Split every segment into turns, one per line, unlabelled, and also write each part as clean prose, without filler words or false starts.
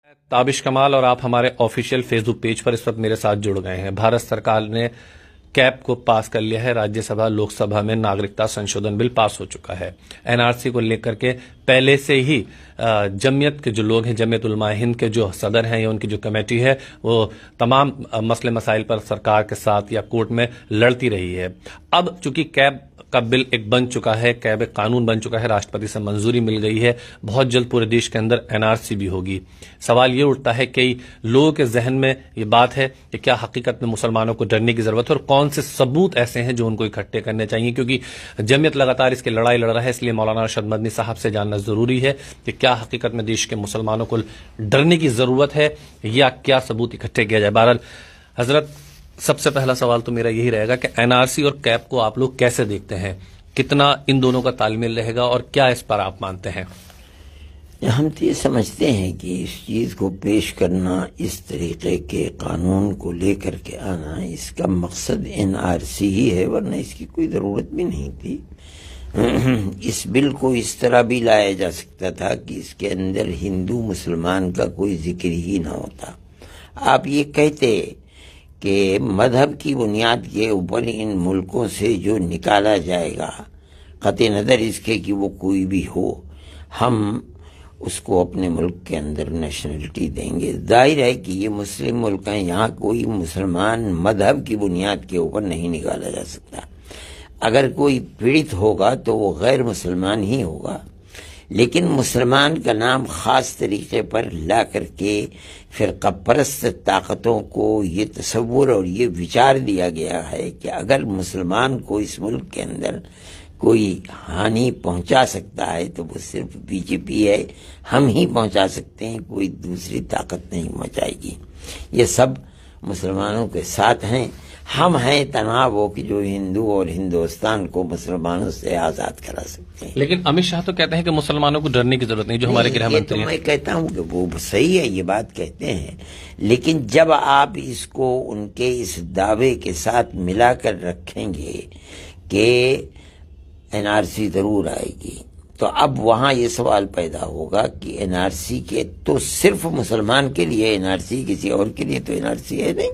ताबिश कमाल और आप हमारे ऑफिशियल फेसबुक पेज पर इस वक्त मेरे साथ जुड़ गए हैं। भारत सरकार ने कैब को पास कर लिया है। राज्यसभा लोकसभा में नागरिकता संशोधन बिल पास हो चुका है। एनआरसी को लेकर के पहले से ही जमीयत के जो लोग हैं, जमीयत उलमा हिंद के जो सदर हैं या उनकी जो कमेटी है, वो तमाम मसले मसाइल पर सरकार के साथ या कोर्ट में लड़ती रही है। अब चूंकि कैब का बिल एक बन चुका है, कैब एक कानून बन चुका है, राष्ट्रपति से मंजूरी मिल गई है, बहुत जल्द पूरे देश के अंदर एनआरसी भी होगी। सवाल ये उठता है कि लोगों के जहन में ये बात है कि क्या हकीकत में मुसलमानों को डरने की जरूरत है और कौन से सबूत ऐसे हैं जो उनको इकट्ठे करने चाहिए, क्योंकि जमीयत लगातार इसकी लड़ाई लड़ रहा है। इसलिए मौलाना अरशद मदनी साहब से जानना जरूरी है कि क्या हकीकत में देश के मुसलमानों को डरने की जरूरत है या क्या सबूत इकट्ठे किया जाए। बहरहाल हजरत, सबसे पहला सवाल तो मेरा यही रहेगा कि एनआरसी और कैब को आप लोग कैसे देखते हैं, कितना इन दोनों का तालमेल रहेगा और क्या इस पर आप मानते हैं?
हम तो ये समझते हैं कि इस चीज को पेश करना, इस तरीके के कानून को लेकर के आना, इसका मकसद एनआरसी ही है, वरना इसकी कोई जरूरत भी नहीं थी। इस बिल को इस तरह भी लाया जा सकता था कि इसके अंदर हिंदू मुसलमान का कोई जिक्र ही ना होता। आप ये कहते कि मजहब की बुनियाद के ऊपर इन मुल्कों से जो निकाला जाएगा, कतई नज़र इसके कि वो कोई भी हो, हम उसको अपने मुल्क के अंदर नेशनलिटी देंगे। जाहिर है कि ये मुस्लिम मुल्क हैं, यहाँ कोई मुसलमान मजहब की बुनियाद के ऊपर नहीं निकाला जा सकता। अगर कोई पीड़ित होगा तो वो गैर मुसलमान ही होगा, लेकिन मुसलमान का नाम खास तरीके पर ला करके फिरका परस्त ताकतों को ये तस्वुर और ये विचार दिया गया है कि अगर मुसलमान को इस मुल्क के अंदर कोई हानि पहुंचा सकता है तो वो सिर्फ बीजेपी है, हम ही पहुंचा सकते हैं, कोई दूसरी ताकत नहीं पहुंचाएगी। ये सब मुसलमानों के साथ हैं। हम हैं तनाव वो कि जो हिंदू और हिंदुस्तान को मुसलमानों से आजाद करा सकते हैं।
लेकिन अमित शाह तो कहते हैं कि मुसलमानों को डरने की जरूरत नहीं, जो हमारे गृह मंत्री हैं।
मैं कहता हूं कि वो सही है, ये बात कहते हैं, लेकिन जब आप इसको उनके इस दावे के साथ मिलाकर रखेंगे कि एनआरसी जरूर आएगी, तो अब वहां ये सवाल पैदा होगा कि एनआरसी के तो सिर्फ मुसलमान के लिए एनआरसी, किसी और के लिए तो एनआरसी है नहीं।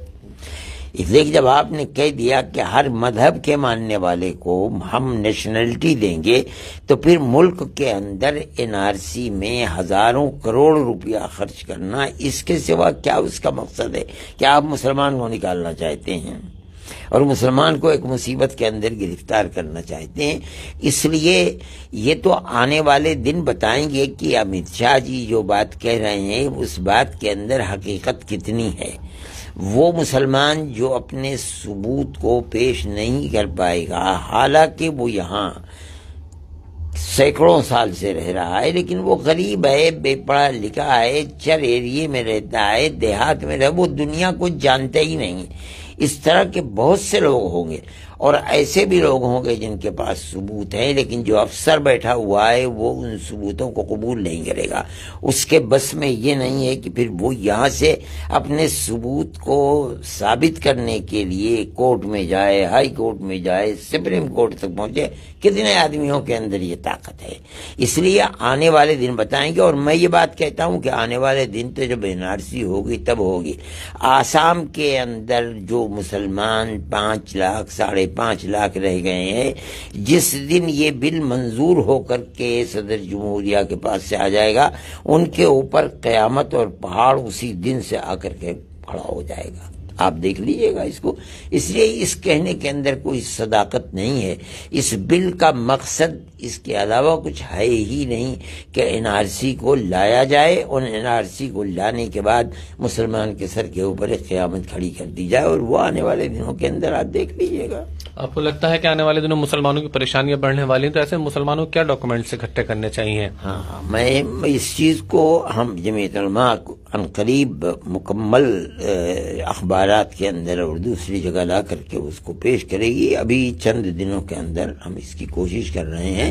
इसलिए जब आपने कह दिया कि हर मजहब के मानने वाले को हम नेशनलिटी देंगे, तो फिर मुल्क के अंदर एनआरसी में हजारों करोड़ रुपया खर्च करना, इसके सिवा क्या उसका मकसद है? क्या आप मुसलमान को निकालना चाहते हैं और मुसलमान को एक मुसीबत के अंदर गिरफ्तार करना चाहते हैं? इसलिए ये तो आने वाले दिन बताएंगे कि अमित शाह जी जो बात कह रहे हैं उस बात के अंदर हकीकत कितनी है। वो मुसलमान जो अपने सबूत को पेश नहीं कर पाएगा, हालांकि वो यहाँ सैकड़ों साल से रह रहा है, लेकिन वो गरीब है, बेपढ़ा लिखा है, चर एरिए में रहता है, देहात में वो दुनिया को जानते ही नहीं। इस तरह के बहुत से लोग होंगे और ऐसे भी लोग होंगे जिनके पास सबूत है, लेकिन जो अफसर बैठा हुआ है वो उन सबूतों को कबूल नहीं करेगा। उसके बस में ये नहीं है कि फिर वो यहाँ से अपने सबूत को साबित करने के लिए कोर्ट में जाए, हाई कोर्ट में जाए, सुप्रीम कोर्ट तक पहुंचे। कितने आदमियों के अंदर ये ताकत है? इसलिए आने वाले दिन बताएंगे। और मैं ये बात कहता हूँ कि आने वाले दिन तो जब एनआरसी होगी तब होगी। आसाम के अंदर जो मुसलमान 5 लाख 5.5 लाख रह गए हैं, जिस दिन ये बिल मंजूर होकर के सदर जमहूरिया के पास से आ जाएगा, उनके ऊपर कयामत और पहाड़ उसी दिन से आकर के खड़ा हो जाएगा। आप देख लीजिएगा इसको। इसलिए इस कहने के अंदर कोई सदाकत नहीं है। इस बिल का मकसद इसके अलावा कुछ है ही नहीं कि एनआरसी को लाया जाए और एनआरसी को लाने के बाद मुसलमान के सर के ऊपर एक क़यामत खड़ी कर दी जाए, और वो आने वाले दिनों के अंदर आप देख लीजिएगा।
आपको लगता है कि आने वाले दिनों मुसलमानों की परेशानियां बढ़ने वाली हैं, तो ऐसे मुसलमानों को क्या डॉक्यूमेंट्स इकट्ठे करने चाहिए?
हाँ, मैं इस चीज को हम जमीयत उलमा अनकरीब मुकम्मल अखबारात के अंदर और दूसरी जगह ला करके उसको पेश करेगी। अभी चंद दिनों के अंदर हम इसकी कोशिश कर रहे हैं।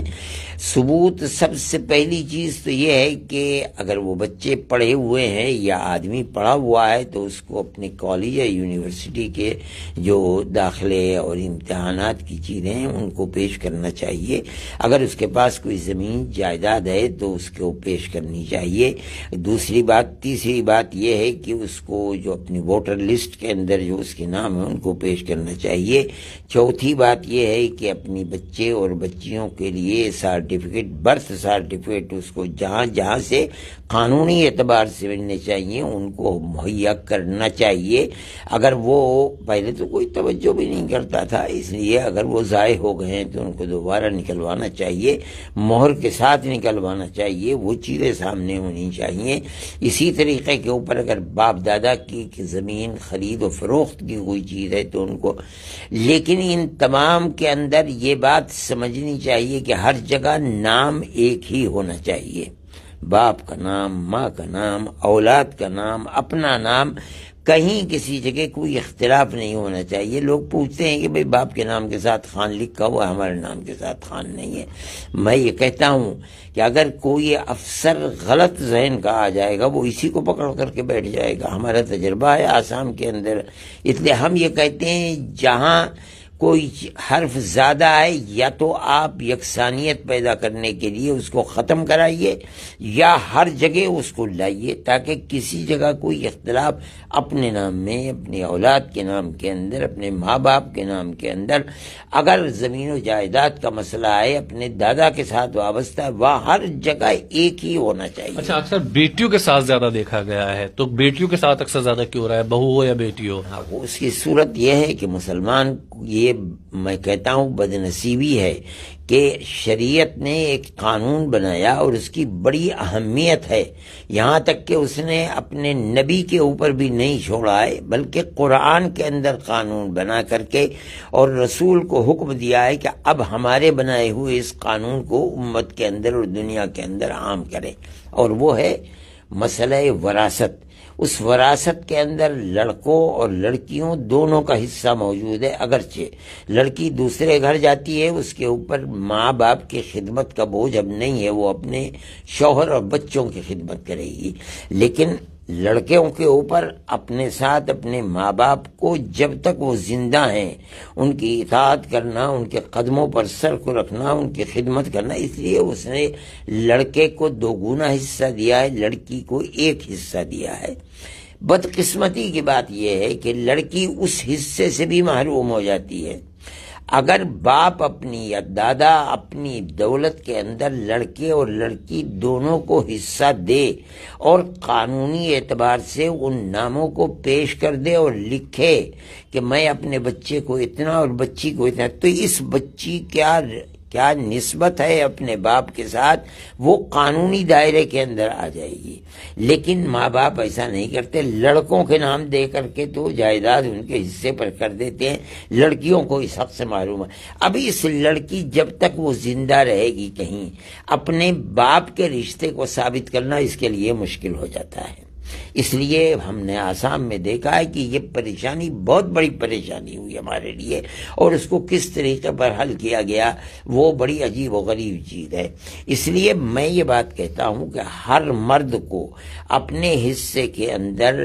सबूत, सबसे पहली चीज तो ये है कि अगर वो बच्चे पढ़े हुए हैं या आदमी पढ़ा हुआ है तो उसको अपने कॉलेज या यूनिवर्सिटी के जो दाखिले और इम्तिहानात की चीजें हैं उनको पेश करना चाहिए। अगर उसके पास कोई जमीन जायदाद है तो उसको पेश करनी चाहिए। दूसरी बात, तीसरी تیسری بات یہ ہے کہ اس کو جو اپنی ووٹر لسٹ کے اندر جو اس کے نام ہیں ان کو پیش کرنا چاہیے. چوتھی بات یہ ہے کہ اپنی بچے اور بچیوں کے لیے سرٹیفکیٹ، برتھ سرٹیفکیٹ اس کو جہاں جہاں سے قانونی اعتبار سے ملنے چاہیے ان کو مہیا کرنا چاہیے. اگر وہ پہلے تو کوئی توجہ بھی نہیں کرتا تھا، اس لیے اگر وہ ضائع ہو گئے ہیں تو ان کو دوبارہ نکلوانا چاہیے، مہر کے ساتھ نکلوانا چاہیے، وہ چیزیں سامنے ہونی چاہیے. اسی طریقے کے اوپر اگر باپ دادا کی زمین خرید و فروخت کی کوئی چیز ہے تو ان کو، لیکن ان تمام کے اندر یہ بات سمجھنی چاہیے کہ ہر جگہ نام ایک ہی ہونا چاہیے. باپ کا نام، ماں کا نام، اولاد کا نام، اپنا نام، کہیں کسی جگہ کوئی اختلاف نہیں ہونا چاہیے. لوگ پوچھتے ہیں کہ بھئی باپ کے نام کے ساتھ خان لکھا ہوا، ہمارے نام کے ساتھ خان نہیں ہے. میں یہ کہتا ہوں کہ اگر کوئی افسر غلط ذہن کا آ جائے گا وہ اسی کو پکڑ کر کے بیٹھ جائے گا. ہمارا تجربہ ہے آسام کے اندر. اس لیے ہم یہ کہتے ہیں جہاں کوئی حرف زیادہ ہے یا تو آپ یکسانیت پیدا کرنے کے لیے اس کو ختم کرائیے یا ہر جگہ اس کو لائیے تاکہ کسی جگہ کوئی اختلاف اپنے نام میں، اپنی اولاد کے نام کے اندر، اپنے ماں باپ کے نام کے اندر، اگر زمین و جائیداد کا مسئلہ ہے اپنے دادا کے ساتھ وابستہ ہے، وہ ہر جگہ ایک ہی ہونا چاہیے.
اچھا، اکثر بیٹیوں کے ساتھ زیادہ دیکھا گیا ہے، تو بیٹیوں کے ساتھ اکثر زیادہ کیوں ہو رہا ہے، بہو ہو یا بیٹی ہو؟
اس کی صورت یہ ہے کہ مسلمان، یہ میں کہتا ہوں بد نصیبی ہے کہ شریعت نے ایک قانون بنایا اور اس کی بڑی اہمیت ہے، یہاں تک کہ اس نے اپنے نبی کے اوپر بھی نہیں چھوڑا ہے بلکہ قرآن کے اندر قانون بنا کر کے اور رسول کو حکم دیا ہے کہ اب ہمارے بنائے ہوئے اس قانون کو امت کے اندر اور دنیا کے اندر عام کریں، اور وہ ہے مسئلہ وراثت. اس وراثت کے اندر لڑکوں اور لڑکیوں دونوں کا حصہ موجود ہے. اگرچہ لڑکی دوسرے گھر جاتی ہے اس کے اوپر ماں باپ کی خدمت کا بوجھ اب نہیں ہے، وہ اپنے شوہر اور بچوں کی خدمت کرے گی، لیکن لڑکیوں کے اوپر اپنے ساتھ اپنے ماں باپ کو جب تک وہ زندہ ہیں ان کی اطاعت کرنا، ان کے قدموں پر سر کو رکھنا، ان کی خدمت کرنا. اس لیے اس نے لڑکے کو 2 گنا حصہ دیا ہے، لڑکی کو 1 حصہ دیا ہے. بدقسمتی کی بات یہ ہے کہ لڑکی اس حصے سے بھی محروم ہو جاتی ہے. اگر باپ اپنی یا دادا اپنی دولت کے اندر لڑکے اور لڑکی دونوں کو حصہ دے اور قانونی اعتبار سے ان ناموں کو پیش کر دے اور لکھے کہ میں اپنے بچے کو اتنا اور بچی کو اتنا، تو اس بچی کیا نسبت ہے اپنے باپ کے ساتھ وہ قانونی دائرے کے اندر آ جائے گی. لیکن ماں باپ ایسا نہیں کرتے، لڑکوں کے نام دے کر کے تو جائیداد ان کے حصے پر کر دیتے ہیں، لڑکیوں کو اس حق سے معلوم ہے. اب اس لڑکی جب تک وہ زندہ رہے گی کہیں اپنے باپ کے رشتے کو ثابت کرنا اس کے لیے مشکل ہو جاتا ہے. اس لیے ہم نے آسام میں دیکھا ہے کہ یہ پریشانی بہت بڑی پریشانی ہوئی ہمارے لیے، اور اس کو کس طریقے پر حل کیا گیا وہ بڑی عجیب و غریب چیز ہے. اس لیے میں یہ بات کہتا ہوں کہ ہر مرد کو اپنے حصے کے اندر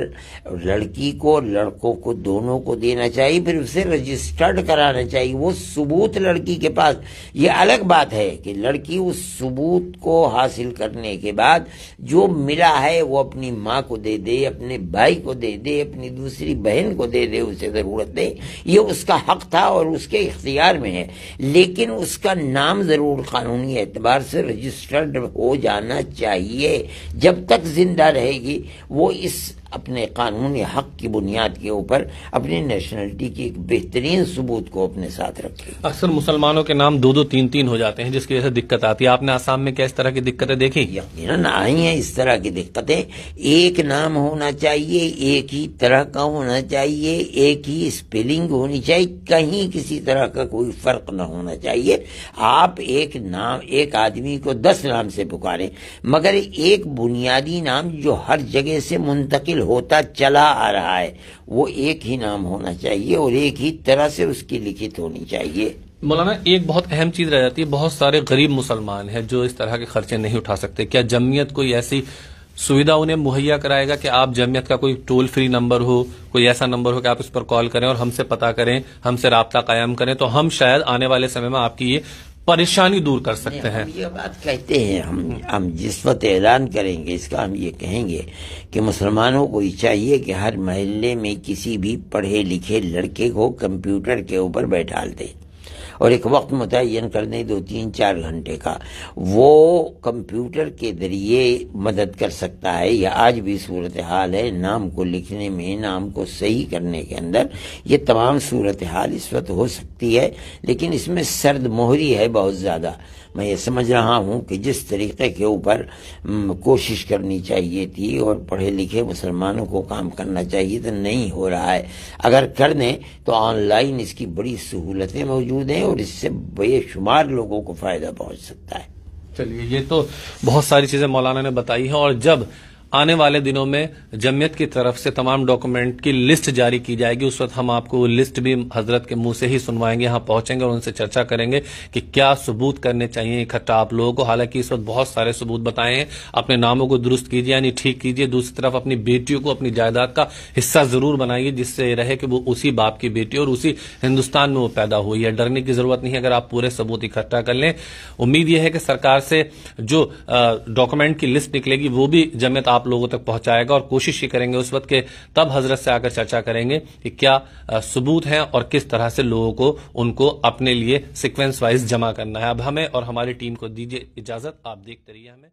لڑکی کو لڑکوں کو دونوں کو دینا چاہیے، پھر اسے رجسٹرڈ کرانا چاہیے. وہ ثبوت لڑکی کے پاس، یہ الگ بات ہے کہ لڑکی اس ثبوت کو حاصل کرنے کے بعد جو ملا ہے وہ اپنی ماں کو دے دے، اپنے بھائی کو دے دے، اپنی دوسری بہن کو دے دے، اسے ضرورت دے، یہ اس کا حق تھا اور اس کے اختیار میں ہے. لیکن اس کا نام ضرور قانونی اعتبار سے رجسٹرڈ ہو جانا چاہیے. جب تک زندہ رہے گی وہ اس اپنے قانونی حق کی بنیاد کے اوپر اپنی نیشنلٹی کی ایک بہترین ثبوت کو اپنے ساتھ رکھے.
اکثر مسلمانوں کے نام 2-2 3-3 ہو جاتے ہیں جس کی وجہ سے دقت آتی ہے. آپ نے آسام میں کیا اس طرح کی دقتیں دیکھی؟
یقیناً آئی ہیں اس طرح کی دقتیں. ایک نام ہونا چاہیے، ایک ہی طرح کا ہونا چاہیے، ایک ہی اسپیلنگ ہونی چاہیے، کہیں کسی طرح کا کوئی فرق نہ ہونا چاہیے. آپ ایک نام، ایک آدمی کو 10 نام سے پکاریں مگر ایک بنیادی نام جو ہر جگہ سے منتقل ہوتا چلا آ رہا ہے وہ ایک ہی نام ہونا چاہیے اور ایک ہی طرح سے اس کی لکھت ہونی چاہیے.
مولانا، ایک بہت اہم چیز رہ جاتی ہے، بہت سارے غریب مسلمان ہیں جو اس طرح کے خرچے نہیں اٹھا سکتے. کیا جمعیت کوئی ایسی سویدھا انہیں مہیا کرائے گا کہ آپ جمعیت کا کوئی ٹول فری نمبر ہو، کوئی ایسا نمبر ہو کہ آپ اس پر کال کریں اور ہم سے پتہ کریں، ہم سے رابطہ قائم کریں، تو ہم شاید آنے والے سمے میں آپ کی یہ परेशानी दूर कर सकते हैं।
हम ये बात कहते हैं, हम जिस वक्त ऐलान करेंगे इसका, हम ये कहेंगे कि मुसलमानों को ये चाहिए कि हर महल्ले में किसी भी पढ़े लिखे लड़के को कंप्यूटर के ऊपर बैठाल दे और एक वक्त मुतय्यन कर दें 2-3-4 घंटे का। वो कंप्यूटर के जरिए मदद कर सकता है। यह आज भी सूरत हाल है, नाम को लिखने में, नाम को सही करने के अंदर ये तमाम सूरत हाल इस वक्त हो सकती है, लेकिन इसमें सर्द मोहरी है बहुत ज़्यादा। मैं ये समझ रहा हूँ कि जिस तरीके के ऊपर कोशिश करनी चाहिए थी और पढ़े लिखे मुसलमानों को काम करना चाहिए तो नहीं हो रहा है। अगर कर दें तो ऑनलाइन इसकी बड़ी सहूलतें मौजूद हैं और इससे बेशुमार लोगों को फायदा पहुंच सकता है।
चलिए, ये तो बहुत सारी चीजें मौलाना ने बताई हैं, और जब आने वाले दिनों में जमीयत की तरफ से तमाम डॉक्यूमेंट की लिस्ट जारी की जाएगी, उस वक्त हम आपको वो लिस्ट भी हजरत के मुंह से ही सुनवाएंगे, यहाँ पहुंचेंगे और उनसे चर्चा करेंगे कि क्या सबूत करने चाहिए इकट्ठा आप लोगों को। हालांकि इस वक्त बहुत सारे सबूत बताए हैं, अपने नामों को दुरुस्त कीजिए यानी ठीक कीजिए। दूसरी तरफ अपनी बेटियों को अपनी जायदाद का हिस्सा जरूर बनाइए, जिससे रहे कि वो उसी बाप की बेटी और उसी हिंदुस्तान में वो पैदा हुई है। डरने की जरूरत नहीं है अगर आप पूरे सबूत इकट्ठा कर लें। उम्मीद यह है कि सरकार से जो डॉक्यूमेंट की लिस्ट निकलेगी वो भी जमीयत आप लोगों तक पहुंचाएगा, और कोशिश ही करेंगे उस वक्त के तब हजरत से आकर चर्चा करेंगे कि क्या सबूत हैं और किस तरह से लोगों को उनको अपने लिए सीक्वेंस वाइज जमा करना है। अब हमें और हमारी टीम को दीजिए इजाजत, आप देखते रहिए हमें।